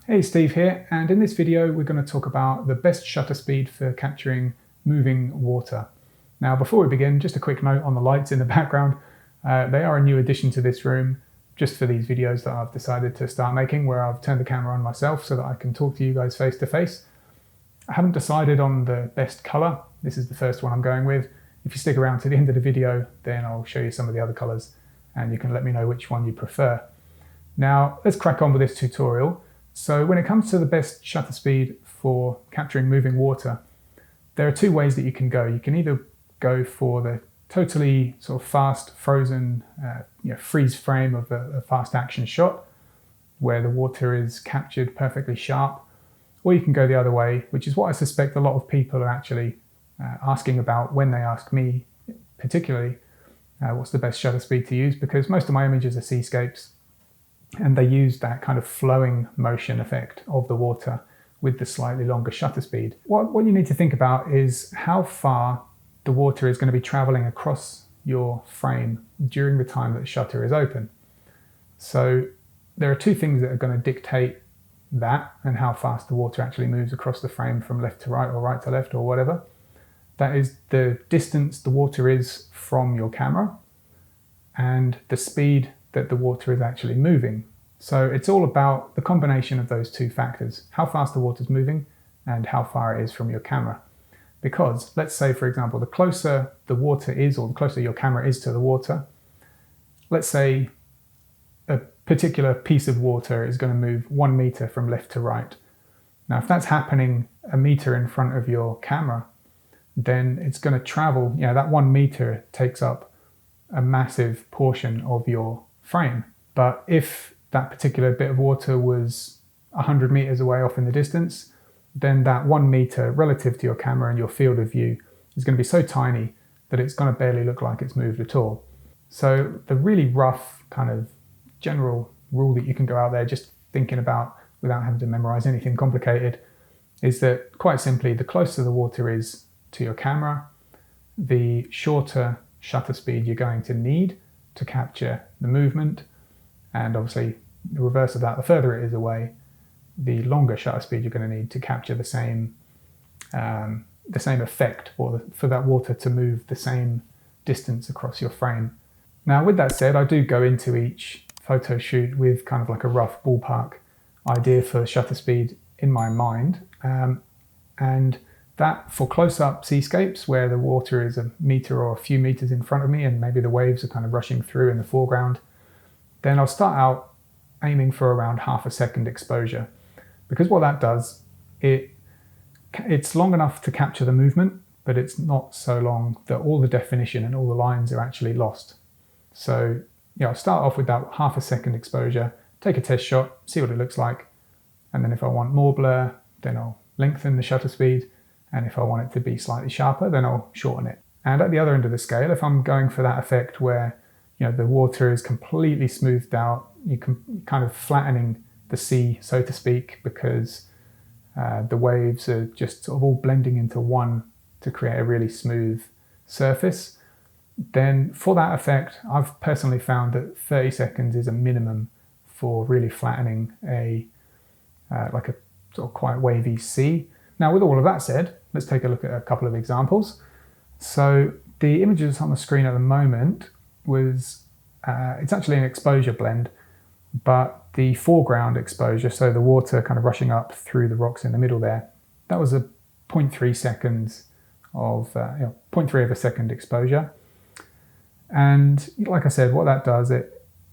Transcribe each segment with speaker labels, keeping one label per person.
Speaker 1: Hey, Steve here, and in this video we're going to talk about the best shutter speed for capturing moving water. Now before we begin, just a quick note on the lights in the background. They are a new addition to this room just for these videos that I've decided to start making, where I've turned the camera on myself so that I can talk to you guys face to face. I haven't decided on the best color. This is the first one I'm going with. If you stick around to the end of the video, then I'll show you some of the other colors and you can let me know which one you prefer. Now let's crack on with this tutorial. So when it comes to the best shutter speed for capturing moving water, there are two ways that you can go. You can either go for the totally sort of fast, frozen, freeze frame of a fast action shot, where the water is captured perfectly sharp, or you can go the other way, which is what I suspect a lot of people are actually asking about when they ask me, particularly, what's the best shutter speed to use, because most of my images are seascapes, and they use that kind of flowing motion effect of the water with the slightly longer shutter speed. What you need to think about is how far the water is going to be traveling across your frame during the time that the shutter is open. So there are two things that are going to dictate that and how fast the water actually moves across the frame from left to right or right to left or whatever. That is the distance the water is from your camera and the speed that the water is actually moving. So it's all about the combination of those two factors, how fast the water is moving and how far it is from your camera. Because let's say, for example, the closer the water is, or the closer your camera is to the water, let's say a particular piece of water is going to move 1 meter from left to right. Now, if that's happening a meter in front of your camera, then it's going to travel, that 1 meter takes up a massive portion of your frame. But if that particular bit of water was 100 meters away off in the distance, then that 1 meter relative to your camera and your field of view is going to be so tiny that it's going to barely look like it's moved at all. So the really rough kind of general rule that you can go out there just thinking about without having to memorize anything complicated is that, quite simply, the closer the water is to your camera, the shorter shutter speed you're going to need to capture the movement, and obviously the reverse of that, the further it is away, the longer shutter speed you're going to need to capture the same effect, or for that water to move the same distance across your frame. Now, with that said, I do go into each photo shoot with kind of like a rough ballpark idea for shutter speed in my mind, and that for close-up seascapes where the water is a meter or a few meters in front of me and maybe the waves are kind of rushing through in the foreground, then I'll start out aiming for around half a second exposure. Because what that does, it's long enough to capture the movement, but it's not so long that all the definition and all the lines are actually lost. So I'll start off with that half a second exposure, take a test shot, see what it looks like, and then if I want more blur, then I'll lengthen the shutter speed, and if I want it to be slightly sharper, then I'll shorten it. And at the other end of the scale, if I'm going for that effect where the water is completely smoothed out, you can kind of flattening the sea, so to speak, because the waves are just sort of all blending into one to create a really smooth surface, then for that effect, I've personally found that 30 seconds is a minimum for really flattening like a sort of quite wavy sea. Now, with all of that said, let's take a look at a couple of examples. So the images on the screen at the moment it's actually an exposure blend, but the foreground exposure, so the water kind of rushing up through the rocks in the middle there, that was a 0.3 seconds of 0.3 of a second exposure. And like I said, what that does,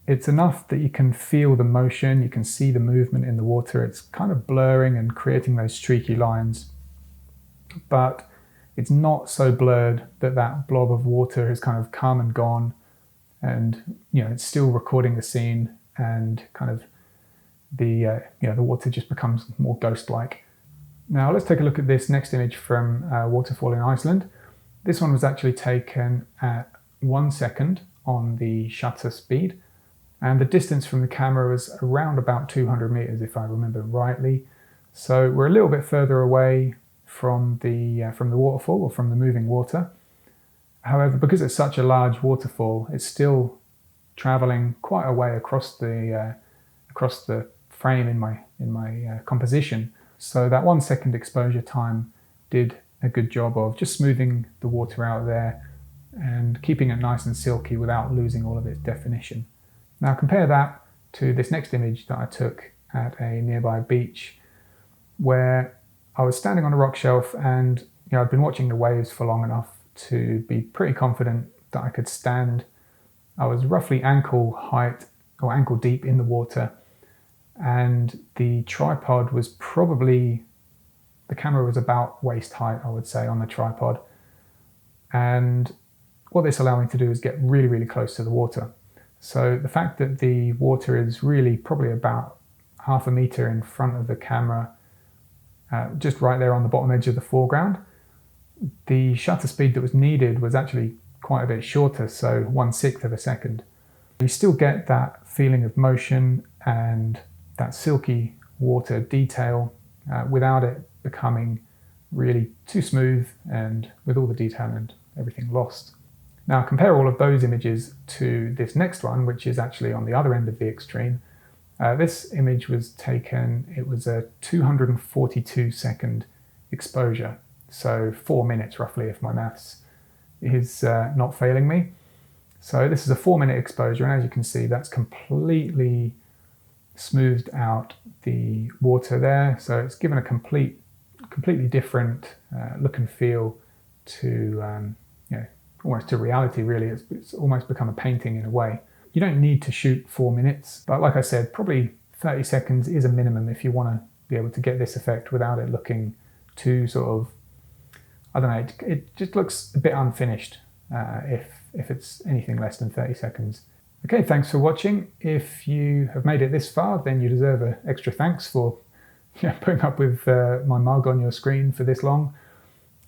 Speaker 1: it's enough that you can feel the motion, you can see the movement in the water. It's kind of blurring and creating those streaky lines, but it's not so blurred that that blob of water has kind of come and gone, and it's still recording the scene, and kind of the water just becomes more ghost-like. Now let's take a look at this next image from a waterfall in Iceland. This one was actually taken at 1 second on the shutter speed, and the distance from the camera was around about 200 meters, if I remember rightly. So we're a little bit further away from the waterfall, or from the moving water. However, because it's such a large waterfall, it's still traveling quite a way across the frame in in my composition. So that 1 second exposure time did a good job of just smoothing the water out there and keeping it nice and silky without losing all of its definition. Now compare that to this next image that I took at a nearby beach, where I was standing on a rock shelf and I'd been watching the waves for long enough to be pretty confident that I could stand. I was roughly ankle height or ankle deep in the water, and the tripod was probably, the camera was about waist height, I would say, on the tripod. And what this allowed me to do is get really, really close to the water. So the fact that the water is really probably about half a meter in front of the camera, just right there on the bottom edge of the foreground, the shutter speed that was needed was actually quite a bit shorter, so 1/6 of a second. You still get that feeling of motion and that silky water detail without it becoming really too smooth and with all the detail and everything lost. Now compare all of those images to this next one, which is actually on the other end of the extreme. This image was taken, it was a 242 second exposure, so 4 minutes roughly if my maths is not failing me. So this is a 4-minute exposure, and as you can see, that's completely smoothed out the water there. So it's given a completely different look and feel to, almost to reality really. It's almost become a painting in a way. You don't need to shoot 4 minutes, but like I said, probably 30 seconds is a minimum if you want to be able to get this effect without it looking too sort of, I don't know, it just looks a bit unfinished if it's anything less than 30 seconds. Okay, thanks for watching. If you have made it this far, then you deserve an extra thanks for putting up with my mug on your screen for this long.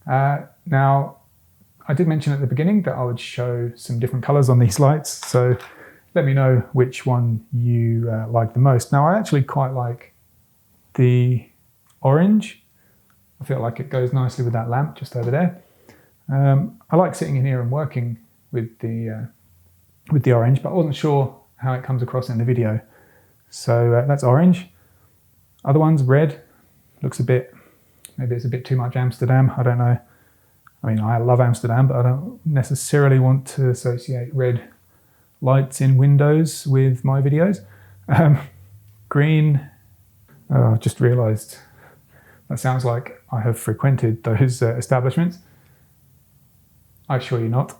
Speaker 1: Now, I did mention at the beginning that I would show some different colors on these lights, so let me know which one you like the most. Now, I actually quite like the orange. I feel like it goes nicely with that lamp just over there. I like sitting in here and working with the orange, but I wasn't sure how it comes across in the video. So that's orange. Other ones, red, looks a bit, maybe it's a bit too much Amsterdam, I don't know. I mean, I love Amsterdam, but I don't necessarily want to associate red lights in windows with my videos. Green, oh, I just realized that sounds like I have frequented those establishments. I assure you not.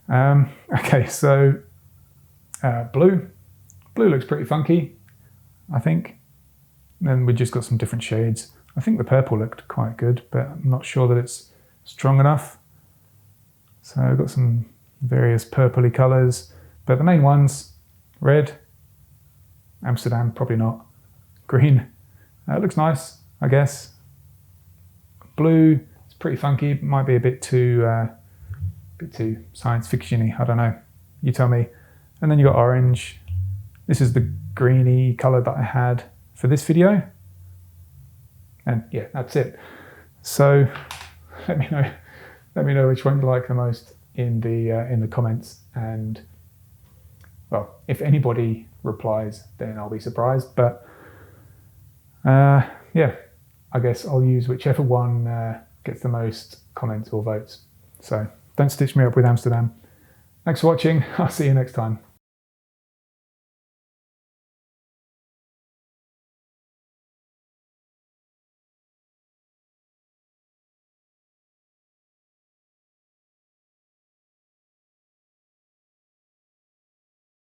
Speaker 1: Okay, so blue. Blue looks pretty funky, I think. Then we just got some different shades. I think the purple looked quite good, but I'm not sure that it's strong enough. So I've got some various purpley colours, but the main ones, red, Amsterdam, probably not. Green, looks nice, I guess. Blue, it's pretty funky, might be a bit too science fiction-y, I don't know. You tell me. And then you got orange. This is the greeny colour that I had for this video. And yeah, that's it. So let me know which one you like the most in the comments, and well, if anybody replies, then I'll be surprised. But yeah, I guess I'll use whichever one gets the most comments or votes. So don't stitch me up with Amsterdam. Thanks for watching. I'll see you next time.